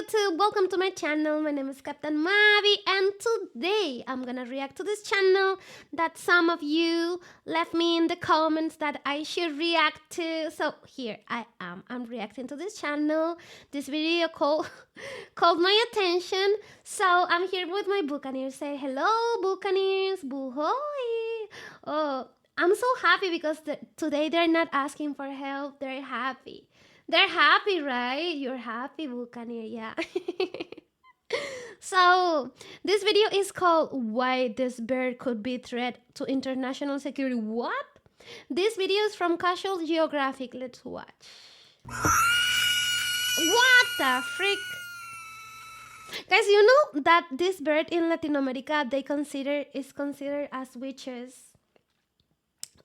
YouTube, welcome to my channel. My name is Captain Mavie, and today I'm gonna react to this channel that some of you left me in the comments that I should react to. So here I am. I'm reacting to this channel. This video called my attention. So I'm here with my Buccaneers. Say hello, Buccaneers. Buhoy. Oh, I'm so happy because today they're not asking for help. They're happy. They're happy, right? You're happy, Buccaneer, yeah. So, this video is called Why This Bird Could Be Threat to International Security. What? This video is from Casual Geographic. Let's watch. What the frick? Guys, you know that this bird in Latin America, is considered as witches.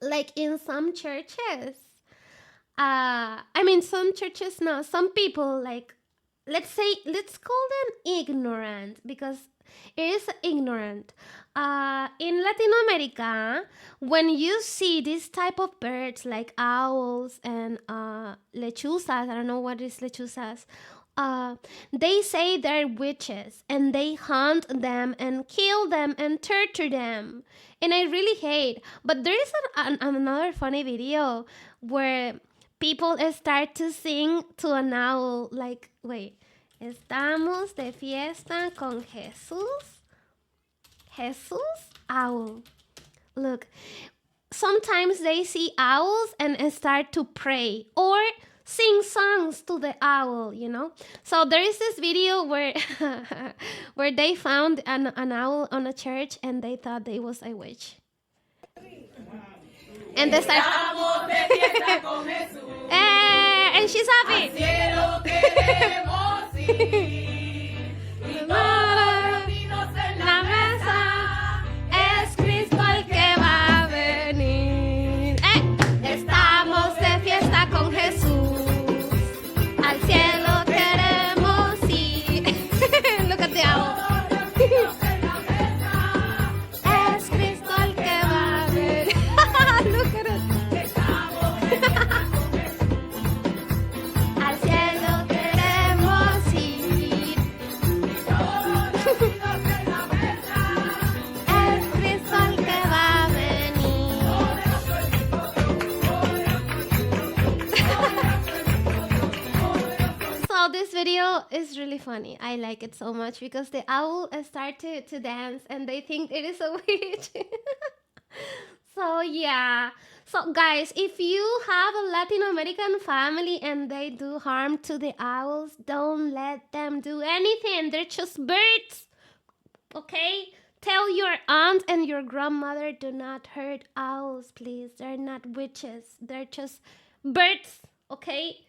Like in some churches. Some churches now, some people, like, let's call them ignorant, because it is ignorant. In Latin America, when you see this type of birds, like owls and lechuzas, I don't know what is lechuzas, they say they're witches, and they hunt them and kill them and torture them. And I really hate. But there is another funny video where people start to sing to an owl, like, wait, estamos de fiesta con Jesús. Jesús, owl. Look, sometimes they see owls and start to pray or sing songs to the owl, you know? So there is this video where where they found an owl on a church and they thought they was a witch. And they start... and she's happy. La mesa es Cristo el que va a venir. Estamos de fiesta con Jesús. Al cielo queremos ir. Look at the owl. Es Cristo el que va a venir. Look at it. Al cielo queremos ir. Es Cristo el que va a venir. So this video is really funny. I like it so much because the owl started to dance and they think it is a witch. So yeah. So guys, if you have a Latin American family and they do harm to the owls, don't let them do anything. They're just birds. Okay? Tell your aunt and your grandmother, do not hurt owls, please. They're not witches. They're just birds. Okay?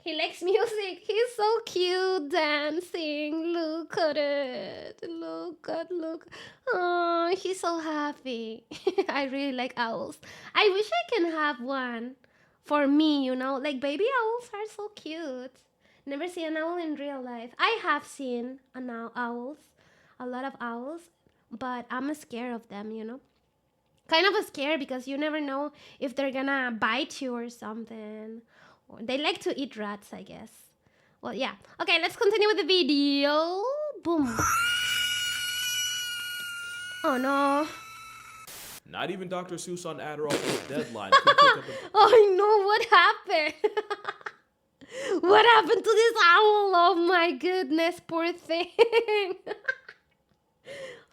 He likes music. He's so cute dancing. Look at it. Look. Oh, he's so happy. I really like owls. I wish I can have one for me, you know. Like, baby owls are so cute. Never see an owl in real life. I have seen owls, a lot of owls, but I'm scared of them, you know. Kind of scared because you never know if they're gonna bite you or something. They like to eat rats, I guess. Well, yeah. Okay, let's continue with the video. Boom. Oh, no. Not even Dr. Seuss on Adderall for the deadline could pick up a... Oh, no, what happened? What happened to this owl? Oh, my goodness, poor thing.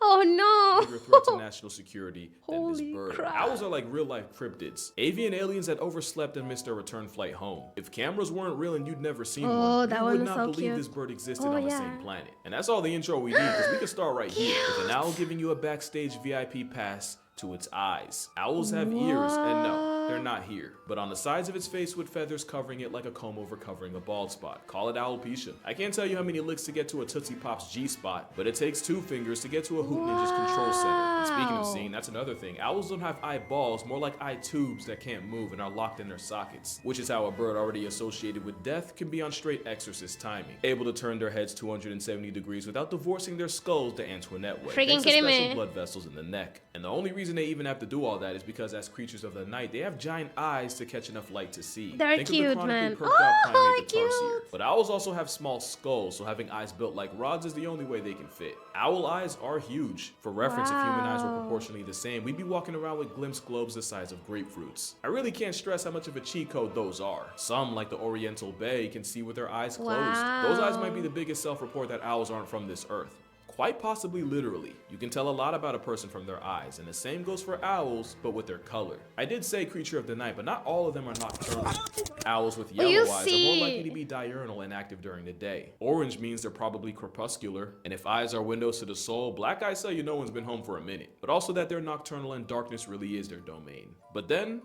Oh no! Bigger threat to national security than this Holy bird. crap. Owls are like real-life cryptids. Avian aliens that overslept and missed their return flight home. If cameras weren't real and you'd never seen one, you would not believe cute. this bird existed on the same planet. And that's all the intro we need, because we can start right here with an owl giving you a backstage VIP pass to its eyes. Owls have ears, and no, they're not here, but on the sides of its face with feathers covering it like a comb over covering a bald spot. Call it alopecia. I can't tell you how many licks to get to a Tootsie Pop's G-spot, but it takes 2 fingers to get to a Hoot Ninja's control center. And speaking of seeing, that's another thing. Owls don't have eyeballs, more like eye tubes that can't move and are locked in their sockets, which is how a bird already associated with death can be on straight exorcist timing, able to turn their heads 270 degrees without divorcing their skulls the Antoinette way. Freaking Thanks to kidding special me. blood vessels in the neck. And the only reason they even have to do all that is because as creatures of the night, they have giant eyes to catch enough light to see. They're Think cute, of the chronically man. perked out primate, the tarsier. Cute. But owls also have small skulls, so having eyes built like rods is the only way they can fit. Owl eyes are huge. For reference, if human eyes were proportionally the same, we'd be walking around with glimpse globes the size of grapefruits. I really can't stress how much of a cheat code those are. Some, like the Oriental Bay, can see with their eyes closed. Those eyes might be the biggest self-report that owls aren't from this earth. Quite possibly literally. You can tell a lot about a person from their eyes, and the same goes for owls, but with their color. I did say creature of the night, but not all of them are nocturnal. Owls with yellow eyes are more likely to be diurnal and active during the day. Orange means they're probably crepuscular, and if eyes are windows to the soul, black eyes tell you no one's been home for a minute, but also that they're nocturnal and darkness really is their domain. But then,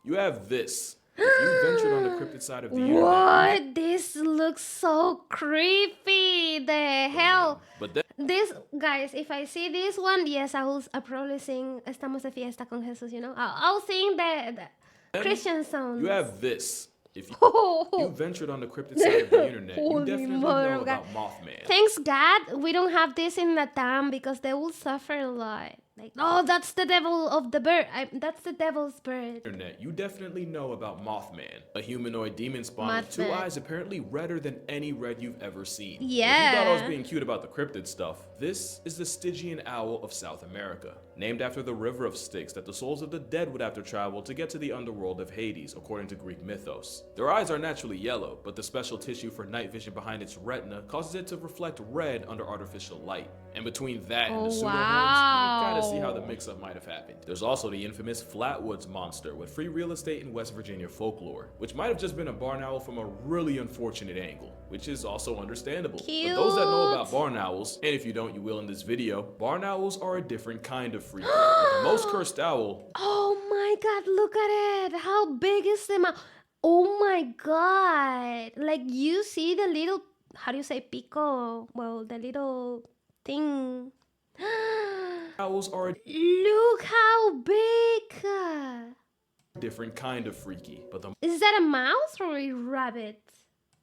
you have this. If you ventured on the cryptid side of the internet, what? This looks so creepy. The hell? But then, This, guys, if I see this one, yes, I'll probably sing Estamos de fiesta con Jesus, you know? I'll sing the Christian songs. you have this. If you ventured on the cryptid side of the internet, you definitely know about Mothman. Thanks God, we don't have this in Latam because they will suffer a lot. Like, oh, that's the devil of the bird. That's the devil's bird. Internet, you definitely know about Mothman, a humanoid demon spawn with two eyes apparently redder than any red you've ever seen. Yeah. If you thought I was being cute about the cryptid stuff, this is the Stygian owl of South America, named after the river of Styx that the souls of the dead would have to travel to get to the underworld of Hades, according to Greek mythos. Their eyes are naturally yellow, but the special tissue for night vision behind its retina causes it to reflect red under artificial light. And between that and the pseudo horns, you can kind of see how the mix-up might have happened. There's also the infamous Flatwoods monster with free real estate in West Virginia folklore, which might have just been a barn owl from a really unfortunate angle, which is also understandable. Cute. But those that know about barn owls, and if you don't, you will in this video, barn owls are a different kind of freak. The most cursed owl. Oh my God, look at it. How big is the mouth? Oh my God. Like, you see the little, how do you say pico? Well, the little thing. Owls are Look how big. a different kind of freaky, but the Is that a mouse or a rabbit?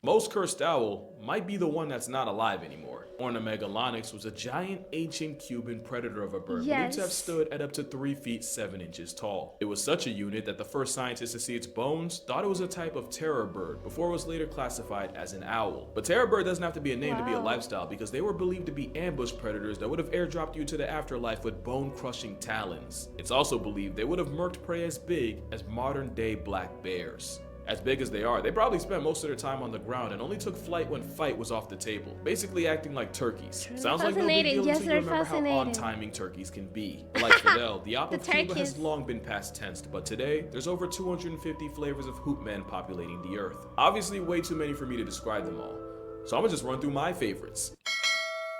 most cursed owl might be the one that's not alive anymore. Ornomegalonyx was a giant ancient Cuban predator of a bird believed to have stood at up to 3 feet 7 inches tall. It was such a unit that the first scientists to see its bones thought it was a type of terror bird before it was later classified as an owl. But terror bird doesn't have to be a name to be a lifestyle because they were believed to be ambush predators that would have airdropped you to the afterlife with bone-crushing talons. It's also believed they would have murked prey as big as modern-day black bears. As big as they are, they probably spent most of their time on the ground and only took flight when fight was off the table, basically acting like turkeys. Sounds like no big deal until you remember how on-timing turkeys can be. Like Fidel, the op of Cuba has long been past tensed, but today, there's over 250 flavors of hoop men populating the earth. Obviously way too many for me to describe them all, so I'm gonna just run through my favorites.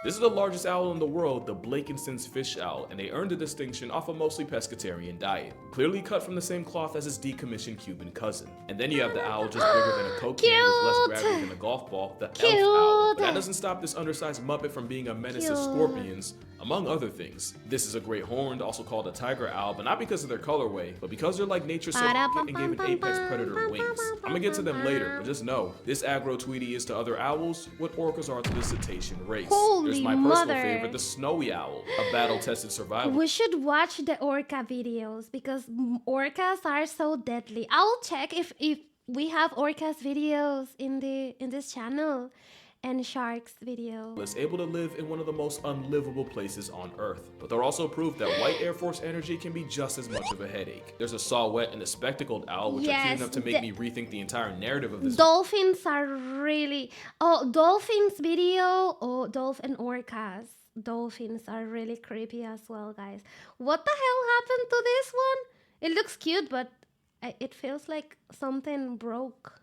This is the largest owl in the world, the Blakiston's fish owl, and they earned the distinction off a mostly pescatarian diet, clearly cut from the same cloth as its decommissioned Cuban cousin. And then you have the owl just bigger than a Coke can with less gravity than a golf ball, the elf owl. But that doesn't stop this undersized muppet from being a menace to scorpions, among other things. This is a great horned, also called a tiger owl, but not because of their colorway, but because they're like nature's and gave an apex predator wings. I'm gonna get to them later, but just know, this aggro Tweety is to other owls what orcas are to the cetacean race. There's my personal favorite, the snowy owl, a battle-tested survivor. We should watch the orca videos because orcas are so deadly. I'll check if we have orcas videos in this channel and sharks video. Is able to live in one of the most unlivable places on Earth, but they're also proof that white Air Force energy can be just as much of a headache. There's a saw-whet and a spectacled owl, which are cute enough to make me rethink the entire narrative of this. Dolphins are really dolphins video dolphin orcas. Dolphins are really creepy as well, guys. What the hell happened to this one? It looks cute, but it feels like something broke.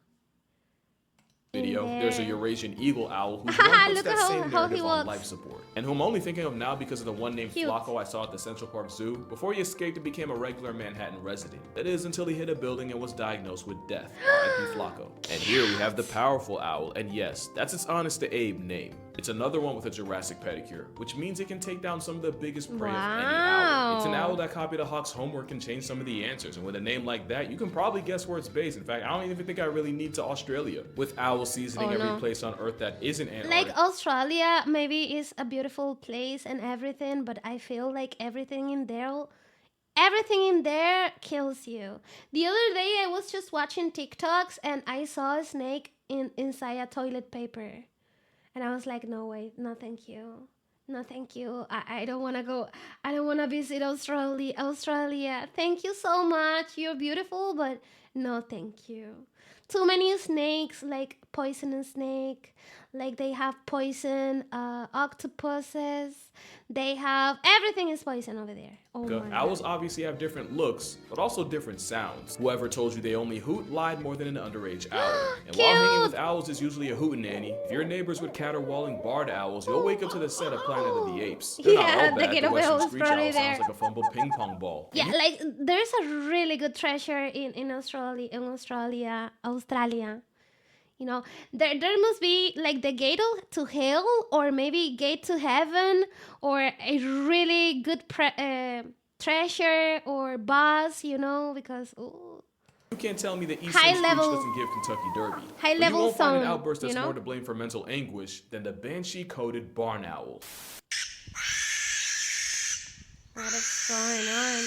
Video, there's a Eurasian eagle owl who puts that same narrative on life support, and who I'm only thinking of now because of the one named Flacco I saw at the Central Park Zoo before he escaped and became a regular Manhattan resident. That is, until he hit a building and was diagnosed with death. R.I.P. Flacco. And here we have the powerful owl, and yes, that's its honest to Abe name. It's another one with a Jurassic pedicure, which means it can take down some of the biggest prey of any owl. It's an owl that copied a hawk's homework and changed some of the answers, and with a name like that, you can probably guess where it's based. In fact, I don't even think I really need to Australia, with owls seasoning every place on Earth that isn't Antarctica. Like Australia maybe is a beautiful place and everything, but I feel like everything in there everything in there kills you. The other day I was just watching TikToks and I saw a snake inside a toilet paper. And I was like, no way, no thank you. No thank you. I don't wanna go. I don't wanna visit Australia. Thank you so much. You're beautiful, but no thank you. Too many snakes, like poisonous snake, like they have poison octopuses. They have everything is poison over there. Oh my Owls god. obviously have different looks, but also different sounds. Whoever told you they only hoot lied more than an underage owl. And while hanging with Cute. owls is usually a hootenanny, if your neighbors with caterwauling barred owls, you'll wake up to the set of Planet of the Apes. They're not Yeah, all the bad. The getaway Western was screech probably owl sounds there. like a fumbled ping pong ball. Yeah, like there's a really good treasure in Australia. You know, there must be like the gate to hell, or maybe gate to heaven, or a really good treasure or boss. You know, because ooh, You can't tell me the Eastern high Screech level, doesn't give Kentucky Derby. high But you level won't find an song. outburst You that's more know, to blame for mental anguish than the banshee-coated barn owl. what is going on?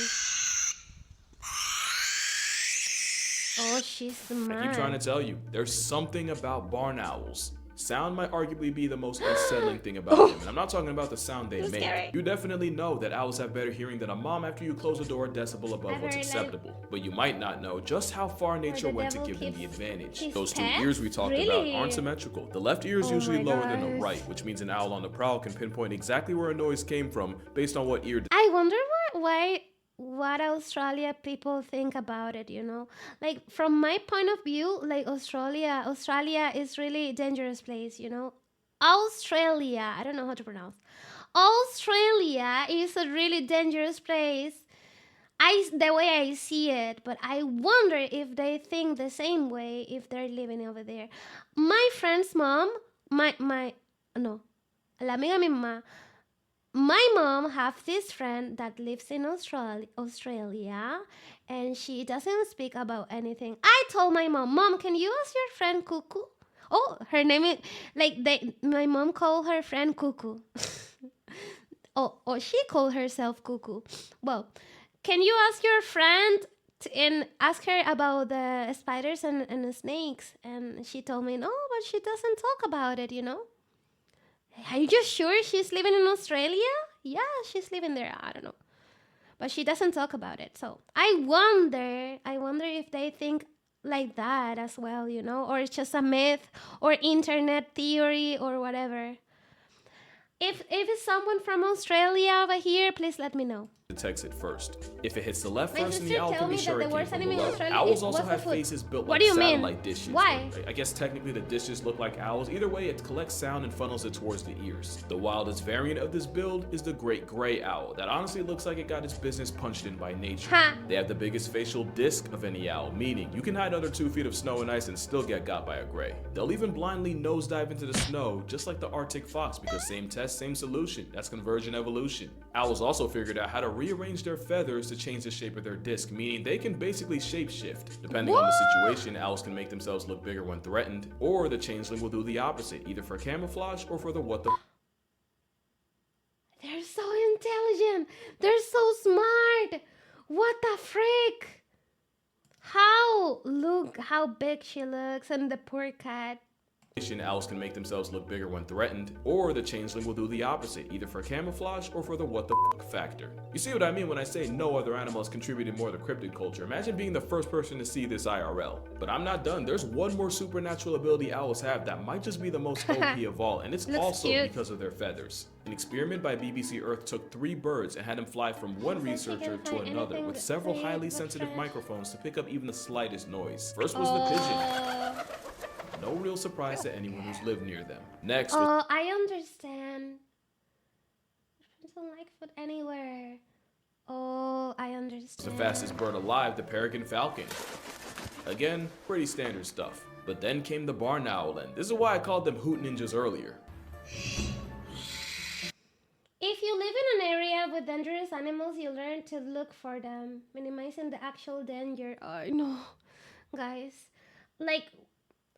Oh, she's I keep trying to mad. tell you, there's something about barn owls. Sound might arguably be the most unsettling thing about them, and I'm not talking about the sound they Too make. scary. You definitely know that owls have better hearing than a mom after you close a door a decibel above I've what's heard like acceptable. But you might not know just how far or nature the went to devil give them the keeps advantage. his Those two ears we pets. talked about aren't Really? symmetrical. The left ear is Oh usually my lower than the gosh. right, which means an owl on the prowl can pinpoint exactly where a noise came from based on what ear. I wonder what Australia people think about it, you know? Like from my point of view, like Australia is really dangerous place, you know? Australia, I don't know how to pronounce. Australia is a really dangerous place. The way I see it, but I wonder if they think the same way if they're living over there. My friend's mom, my no, la amiga mi mamá, my mom have this friend that lives in Australia, and she doesn't speak about anything. I told my mom, can you ask your friend Cuckoo? Oh, her name is like my mom called her friend Cuckoo. Oh, she called herself Cuckoo. Well, can you ask your friend and ask her about the spiders and the snakes? And she told me no, but she doesn't talk about it, you know. Are you just sure she's living in Australia? Yeah, she's living there. I don't know. But she doesn't talk about it. So I wonder if they think like that as well, you know, or it's just a myth or internet theory or whatever. If it's someone from Australia over here, please let me know. Detects it first. If it hits the left My first, then sister the owl tell can be me that sure the it came worst from enemy in below. Australia Owls also was the have food. faces built What like do you mean? satellite dishes. Why? I guess technically the dishes look like owls. Either way, it collects sound and funnels it towards the ears. The wildest variant of this build is the great gray owl. That honestly looks like it got its business punched in by nature. Ha! They have the biggest facial disc of any owl, meaning you can hide under 2 feet of snow and ice and still get got by a gray. They'll even blindly nosedive into the snow, just like the Arctic fox, because same test, same solution. That's convergent evolution. Owls also figured out how to rearrange their feathers to change the shape of their disc, meaning they can basically shapeshift. Depending on the situation, owls can make themselves look bigger when threatened, or the changeling will do the opposite, either for camouflage or for the what the They're so intelligent. They're so smart. What the freak? How? Look how big she looks, and the poor cat. owls can make themselves look bigger when threatened, or the changeling will do the opposite, either for camouflage or for the what the factor. You see what I mean when I say no other animal has contributed more to cryptid culture? Imagine being the first person to see this IRL. But I'm not done. There's one more supernatural ability owls have that might just be the most OP of all, and it's Looks also cute. because of their feathers. An experiment by BBC Earth took 3 birds and had them fly from one Looks like she researcher can to find another anything with that several they highly would sensitive try. microphones to pick up even the slightest noise. First was the pigeon. No real surprise to anyone who's lived near them. Next was Oh, I understand. I don't like food anywhere. Oh, I the understand. fastest bird alive, the peregrine falcon. Again, pretty standard stuff. But then came the barn owl, and this is why I called them hoot ninjas earlier. If you live in an area with dangerous animals, you learn to look for them, minimizing the actual danger. I know, guys. Like,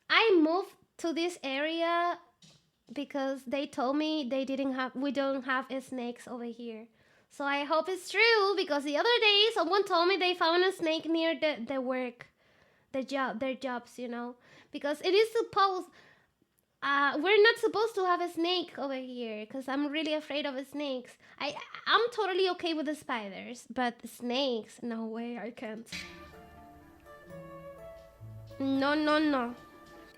I moved to this area because they told me we don't have snakes over here. So I hope it's true because the other day someone told me they found a snake near the work, their jobs, because it is supposed. We're not supposed to have a snake over here because I'm really afraid of snakes. I'm totally okay with the spiders, but snakes, no way, I can't. No, no, no.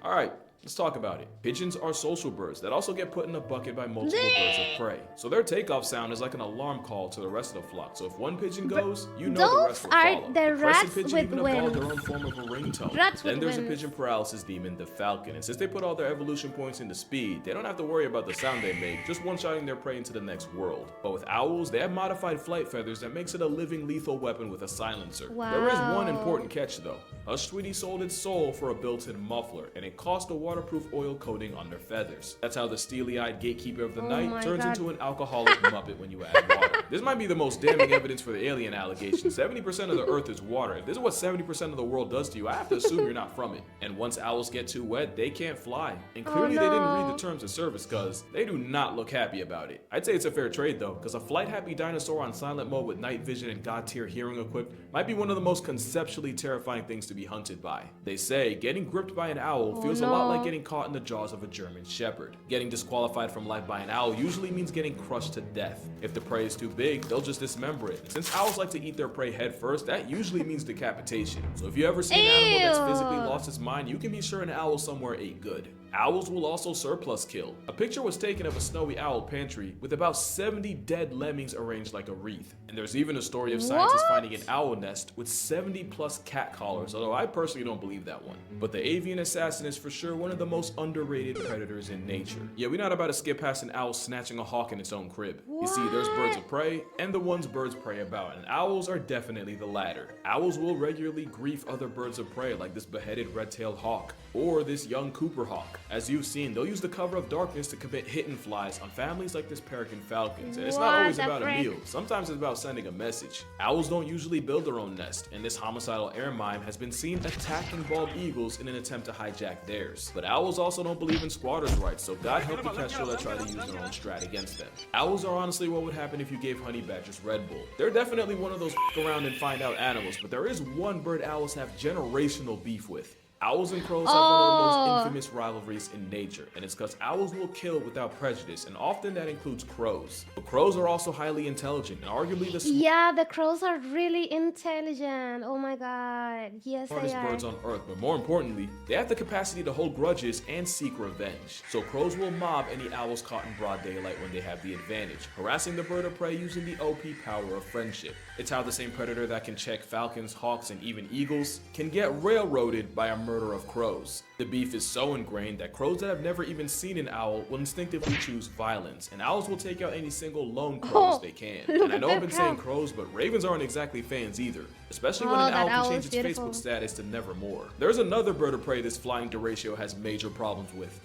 All right, let's talk about it. Pigeons are social birds that also get put in a bucket by multiple birds of prey. So their takeoff sound is like an alarm call to the rest of the flock. So if one pigeon goes, you know the rest will follow. Those are the rats pigeon with even evolved their wings. own form of a ringtone. Rats Then with there's a wings. pigeon paralysis demon, the falcon. And since they put all their evolution points into speed, they don't have to worry about the sound they make, just one-shotting their prey into the next world. But with owls, they have modified flight feathers that makes it a living lethal weapon with a silencer. Wow. There is one important catch though. Hush Sweetie sold its soul for a built-in muffler, and it cost a waterproof oil coating on their feathers. That's how the steely-eyed gatekeeper of the night turns into an alcoholic muppet when you add water. This might be the most damning evidence for the alien allegation. 70% of the earth is water. If this is what 70% of the world does to you, I have to assume you're not from it. And once owls get too wet, they can't fly. And clearly they didn't read the terms of service because they do not look happy about it. I'd say it's a fair trade though, because a flight-happy dinosaur on silent mode with night vision and god-tier hearing equipped might be one of the most conceptually terrifying things to be hunted by. They say getting gripped by an owl feels a lot like getting caught in the jaws of a German shepherd. Getting disqualified from life by an owl usually means getting crushed to death. If the prey is too big, they'll just dismember it. Since owls like to eat their prey head first, that usually means decapitation. So if you ever see an animal that's physically lost its mind, you can be sure an owl somewhere ate good. Owls will also surplus kill. A picture was taken of a snowy owl pantry with about 70 dead lemmings arranged like a wreath. And there's even a story of scientists finding an owl nest with 70 plus cat collars, although I personally don't believe that one. But the avian assassin is for sure one of the most underrated predators in nature. Yeah, we're not about to skip past an owl snatching a hawk in its own crib. You see, there's birds of prey and the ones birds prey about, and owls are definitely the latter. Owls will regularly grief other birds of prey like this beheaded red-tailed hawk or this young Cooper hawk. As you've seen, they'll use the cover of darkness to commit hit and flies on families like this peregrine falcons. And it's not always about a meal. Sometimes it's about sending a message. Owls don't usually build their own nest, and this homicidal air mime has been seen attacking bald eagles in an attempt to hijack theirs. But owls also don't believe in squatters' rights, so God help the kestrel that try to use their own strat against them. Owls are honestly what would happen if you gave honey badgers Red Bull. They're definitely one of those around and find out animals, but there is one bird owls have generational beef with. Owls and crows have one of the most infamous rivalries in nature, and it's because owls will kill without prejudice, and often that includes crows. But crows are also highly intelligent, and arguably the the crows are really intelligent. Oh my god. Yes, smartest they are. birds on earth, but more importantly, they have the capacity to hold grudges and seek revenge. So crows will mob any owls caught in broad daylight when they have the advantage, harassing the bird of prey using the OP power of friendship. It's how the same predator that can check falcons, hawks, and even eagles can get railroaded by a murder of crows. The beef is so ingrained that crows that have never even seen an owl will instinctively choose violence, and owls will take out any single lone crows they can. And I know I've been saying crows, but ravens aren't exactly fans either, especially when an owl can change its Facebook status to nevermore. There's another bird of prey this flying deratio has major problems with: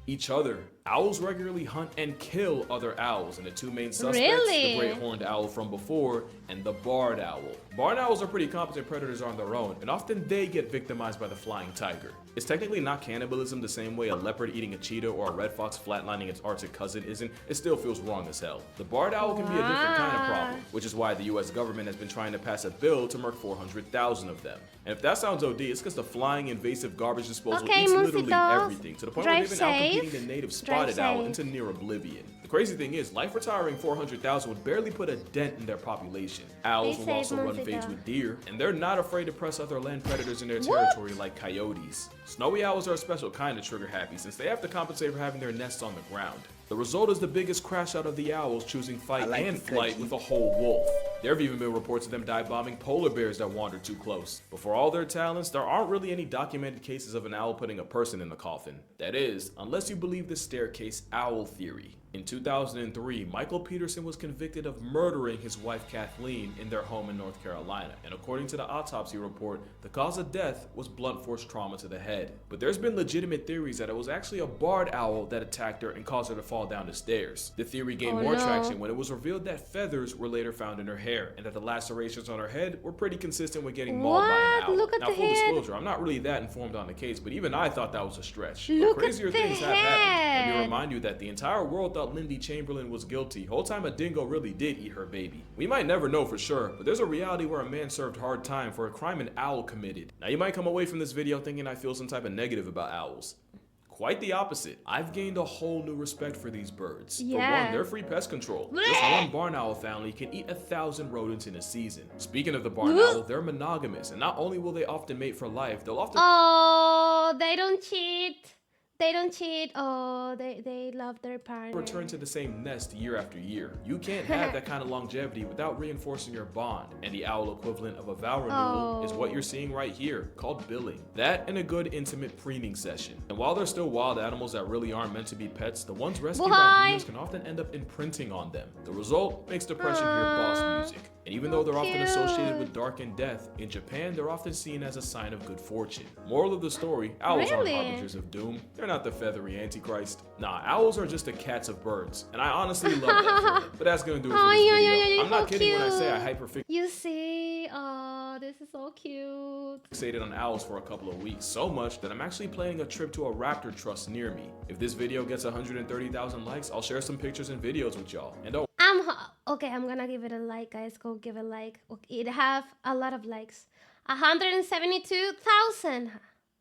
each other. Owls regularly hunt and kill other owls, and the two main suspects, the great horned owl from before and the barred owl. Barred owls are pretty competent predators on their own, and often they get victimized by the flying tiger. It's technically not cannibalism the same way a leopard eating a cheetah or a red fox flatlining its Arctic cousin isn't. It still feels wrong as hell. The barred owl can be a different kind of problem, which is why the US government has been trying to pass a bill to murk 400,000 of them. And if that sounds OD, it's because the flying invasive garbage disposal eats literally everything, to the point where they've been outcompeting the native spotted owl into near oblivion. The crazy thing is, life retiring 400,000 would barely put a dent in their population. Owls will also run fades with deer, and they're not afraid to press other land predators in their territory like coyotes. Snowy owls are a special kind of trigger happy since they have to compensate for having their nests on the ground. The result is the biggest crash out of the owls choosing fight and flight with a whole wolf. There have even been reports of them dive bombing polar bears that wandered too close. But for all their talents, there aren't really any documented cases of an owl putting a person in the coffin. That is, unless you believe the staircase owl theory. In 2003, Michael Peterson was convicted of murdering his wife Kathleen in their home in North Carolina, and according to the autopsy report, the cause of death was blunt force trauma to the head. But there's been legitimate theories that it was actually a barred owl that attacked her and caused her to fall down the stairs. The theory gained more traction when it was revealed that feathers were later found in her hair. hair, and that the lacerations on her head were pretty consistent with getting mauled by an owl. Look at Now, the full head. disclosure, I'm not really that informed on the case, but even I thought that was a stretch. Look But crazier at the things have happened. Let me head. remind you that the entire world thought Lindy Chamberlain was guilty. Whole time a dingo really did eat her baby. We might never know for sure, but there's a reality where a man served hard time for a crime an owl committed. Now, you might come away from this video thinking I feel some type of negative about owls. Quite the opposite. I've gained a whole new respect for these birds. For one, they're free pest control. Just one barn owl family can eat 1,000 rodents in a season. Speaking of the barn owl, they're monogamous, and not only will they often mate for life, they'll often— Oh, they don't cheat. They don't cheat. Oh, they love their partner. return to the same nest year after year. You can't have that kind of longevity without reinforcing your bond, and the owl equivalent of a vow renewal is what you're seeing right here, called billing. That and a good intimate preening session. And while they're still wild animals that really aren't meant to be pets, the ones rescued by humans can often end up imprinting on them. The result makes depression hear boss music. And even though they're often associated with dark and death, in Japan they're often seen as a sign of good fortune. Moral of the story, owls aren't harbingers of doom. They're not the feathery antichrist. Nah, owls are just the cats of birds. And I honestly love that for them. But that's gonna do it for this video. I'm not kidding when I say I hyperfixated You see, oh, this is so cute. on owls for a couple of weeks, so much that I'm actually planning a trip to a raptor trust near me. If this video gets 130,000 likes, I'll share some pictures and videos with y'all. And don't Okay, I'm gonna give it a like, guys. Go give it a like. Okay, it have a lot of likes. 172,000.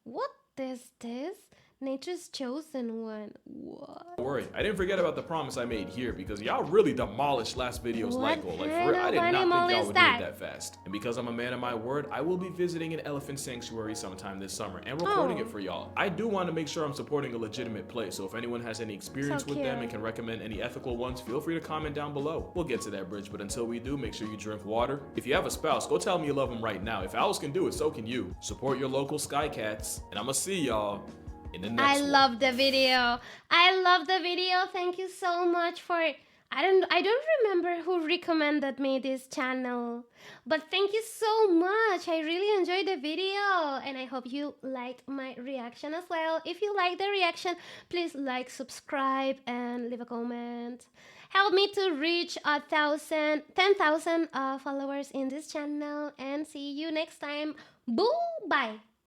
What is this? Nature's chosen one. What? don't worry, I didn't forget about the promise I made here because y'all really demolished last video's like goal. Like for real, I did not think y'all would do it that fast. And because I'm a man of my word, I will be visiting an elephant sanctuary sometime this summer and recording it for y'all. I do want to make sure I'm supporting a legitimate place, so if anyone has any experience with them and can recommend any ethical ones, feel free to comment down below. We'll get to that bridge, but until we do, make sure you drink water. If you have a spouse, go tell them you love them right now. If owls can do it, so can you. Support your local sky cats, and I'ma see y'all in the next one. Love the video. I love the video. Thank you so much for I don't remember who recommended me this channel, but thank you so much. I really enjoyed the video and I hope you liked my reaction as well. If you like the reaction, please like, subscribe and leave a comment. Help me to reach 10,000 followers in this channel, and see you next time. Boo! Bye!